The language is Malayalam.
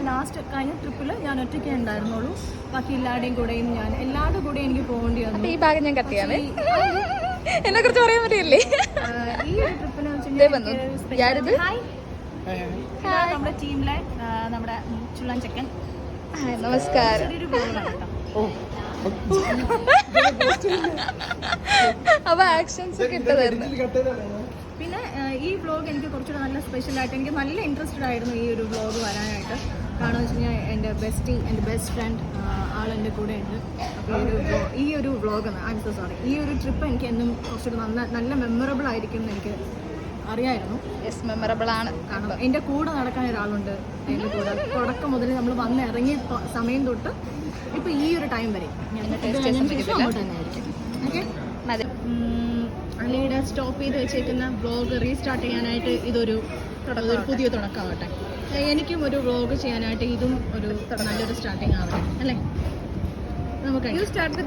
ലാസ്റ്റ് കഴിഞ്ഞ ട്രിപ്പിൽ ഞാൻ ഒറ്റയ്ക്കേ ഉണ്ടായിരുന്നുള്ളൂ. ബാക്കി എല്ലാവരുടെയും കൂടെയും എനിക്ക് പോകേണ്ടി വന്നു. ഈ ഭാഗം ഞാൻ കത്തിയാണ്. എന്നെ കുറിച്ച് പറയാൻ പറ്റില്ലേ? ഈ ഒരു ട്രിപ്പിന് നമ്മുടെ ടീമിലെ നമ്മുടെ ചുള്ളൻ ചെക്കൻ. നമസ്കാരം. അപ്പൊ ആക്ഷൻസ് കിട്ടുമായിരുന്നു. പിന്നെ ഈ വ്ളോഗ് എനിക്ക് കുറച്ചുകൂടെ നല്ല സ്പെഷ്യലായിട്ട് എനിക്ക് നല്ല ഇൻട്രസ്റ്റഡ് ആയിരുന്നു ഈ ഒരു വ്ളോഗ് വരാനായിട്ട്. കാരണം വെച്ച് കഴിഞ്ഞാൽ എൻ്റെ ബെസ്റ്റ് ഫ്രണ്ട് ആളെൻ്റെ കൂടെ ഉണ്ട്. അപ്പോൾ ഈ ഒരു വ്ളോഗ് ഈ ഒരു ട്രിപ്പ് എനിക്ക് എന്നും കുറച്ചുകൂടെ നല്ല മെമ്മറബിൾ ആയിരിക്കും എന്ന് എനിക്ക് അറിയായിരുന്നു. യെസ്, മെമ്മറബിൾ ആണ്. കാരണം എൻ്റെ കൂടെ നടക്കാൻ ഒരാളുണ്ട്. എൻ്റെ കൂടെ തുടക്കം മുതൽ നമ്മൾ വന്ന് ഇറങ്ങിയ സമയം തൊട്ട് ഇപ്പോൾ ഈ ഒരു ടൈം വരെ അങ്ങോട്ട് തന്നെ ആയിരിക്കും. ഓക്കെ, അലിയുടെ സ്റ്റോപ്പ് ചെയ്ത് വെച്ചേക്കുന്ന വ്ളോഗ് റീസ്റ്റാർട്ട് ചെയ്യാനായിട്ട് ഇതൊരു പുതിയ തുടക്കമാവട്ടെ. എനിക്കും ഒരു വ്ളോഗ് ചെയ്യാനായിട്ട് ഇതും ഒരു നല്ലൊരു സ്റ്റാർട്ടിങ് ആവട്ടെ അല്ലേ? നമുക്ക്